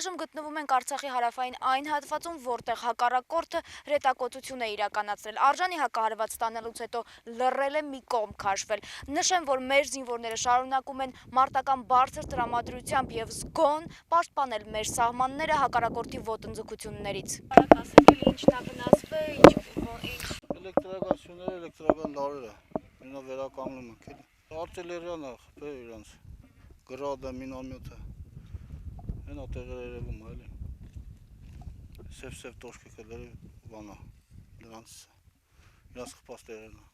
Այժմ գտնվում ենք Արցախի հարավային այն հատվածում, որտեղ հակառակորդը հրետակոծություն է իրականացրել։ Արժանի հակահարված ստանալուց հետո լռել է մի կողմ քաշվել։ Նշեմ, որ մեր զինվորները շարունակում են մարտական բարձր տրամադրությամբ եւ զգոն պաշտպանել մեր սահմանները հակառակորդի ոտնձգություններից։ Ինչն է վնասվել, Էլեկտրակացությունները, էլեկտրական լարերը, մինա վերականգնում ենք էլի։ Արտիլերիան է խփել իրանց, գրադը, մինամյոտը, հենա տեղերը երևում է էլի։ Սև տոշկիկը բանա, նրանց խփած տեղերն է։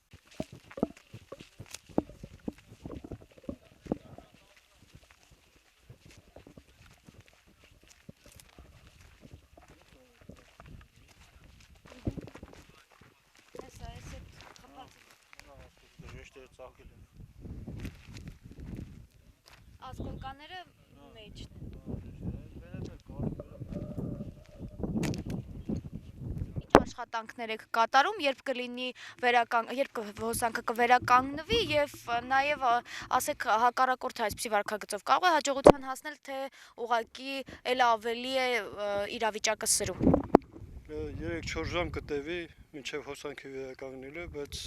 Ասկոլկաները մեջն են։ Ինչ աշխատանքներ եք կատարում, երբ հոսանքը կվերականգնվի եւ նաեւ ասեք հակառակորդը այսպիսի վարքագծով կարող է հաջողության հասնել, թե ուղղակի էլ ավելի է իրավիճակը սրում։ 3-4 ժամ կտևի մինչև հոսանքի վերականգնելը, բայց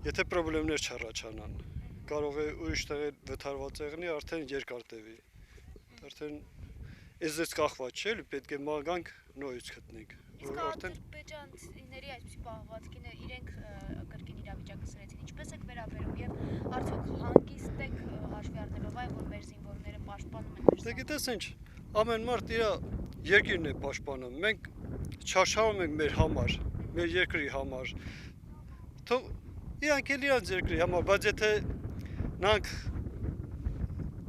եթե պրոբլեմներ չառաջանան, կարող է ուրիշ տեղի վթարված եղնի, արդեն երկար տևի։ Արդեն էզից կախված չէ, պետք է մագանք նորից գտնենք։ Իսկ ադրբեջանցիների այսպիսի պահվածքին իրենք կրկին իրավիճակը սրեցին, ինչպես եք վերաբերում եւ արդյոք հանգիստ եք հաշվի առնելով այն, որ մեր զինվորները պաշտպանում են մեր։ Դե գիտես ինչ, ամեն մարդ իր երկիրն է պաշտպանում, մենք չարշավում ենք մեր համար, մեր երկրի համար, թող իրանք էլ իրանց երկրի համար, բայց եթե նրանք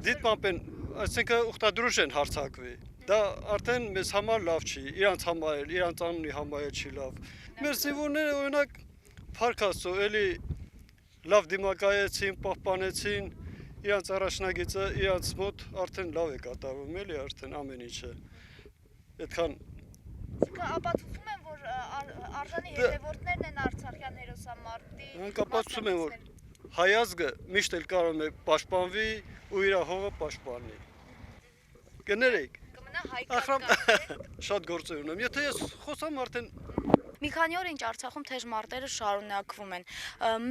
դիտմամբ են, այսինքն ուխտադրուժ են հարձակվի, դա արդեն մեզ համար լավ չի, իրանց համար էլ, իրանց անունի համար էլ չի լավ։ Մեր զինվորները օրինակ փառք Աստծո, էլի լավ դիմակայեցին, պահպանեցին, իրանց առաջնագիծը իրանց մոտ արդեն լավ է կատարվում, էլի արդեն ամեն ինչը։ Այդքան Ապացուցում են, որ արժանի հետևորդներն են Արցախյան հերոսամարտի։ Ապացուցում են, որ հայազգը միշտ էլ կարող է պաշտպանվի ու իր հողը պաշտպանի։ Կներեք։ Կմնա հայկական։ Շատ գործեր ունեմ։ Եթե ես խոսամ արդեն Մի քանի օր ինչ Արցախում թեժ մարտերը շարունակվում են։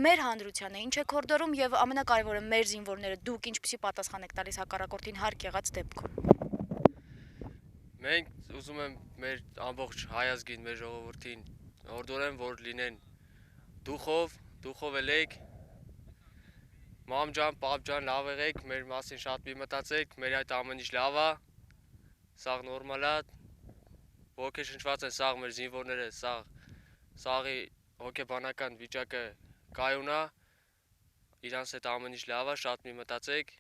Մեր հանրությանը ինչ է հորդորում եւ ամենակարևորը մեր զինվորները դուք ինչպիսի պատասխան եք տալիս հակառակորդին հարկ եղած դեպքում։ Մենք ուզում եմ մեր ամբողջ հայազգին, մեր ժողովրդին հորդորեմ, որ լինեն դուխով ելեք, մամ ջան, պապ ջան, լավ եղեք, մեր մասին շատ մի մտածեք, մեր այդ ամեն ինչ լավ է, սաղ նորմալ է, ոգեշնչված են սաղ մեր զինվորները, սաղի հոգեբանական վիճակը կայուն է, իրանց հետ ամեն ինչ լավ է, շատ մի մտածեք,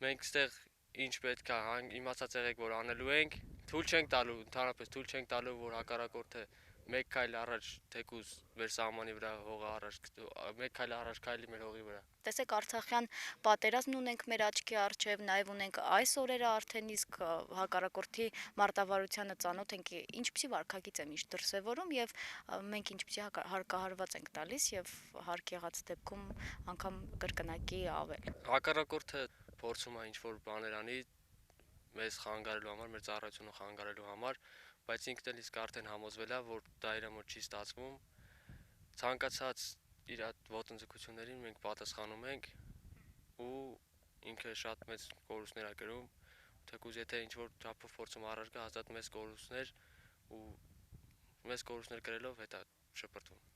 մենք ստեղ ինչ պետք է իմացած եղեք, որ անելու ենք, թույլ չենք տալու, ընդհանրապես թույլ չենք տալու, որ հակառակորդը մեկ քայլ առաջ թեկուզ մեր սահմանի վրա հողը առաջ, մեկ քայլ առաջ քայլի մեր հողի վրա։ Տեսեք Արցախյան պատերազմն ունենք մեր աչքի առջև, նաև ունենք այս օրերը արդեն իսկ հակառակորդի մարտավարությանը ծանոթ ենք, ինչպիսի վարքագիծ է միշտ դրսևորում եւ մենք ինչպիսի հարկահարված ենք տալիս եւ հարկ եղած դեպքում անգամ կրկնակի ավել։ Հակառակորդը փորձում է ինչ-որ բաներ անի մեզ խանգարելու համար, մեր ծառայությունը խանգարելու համար, բայց ինքն էլ իսկ արդեն համոզվել է, որ դա իր մոտ չի ստացվում։ Ցանկացած իր ոտնձգություններին մենք պատասխանում ենք ու ինքը շատ մեծ կորուստներ է կրում, թեկուզ եթե ինչ-որ չափով փորձում առաջ գա, հաստատ մեծ կորուստներ ու մեծ կորուստներ կրելով հետ է շպրտվում։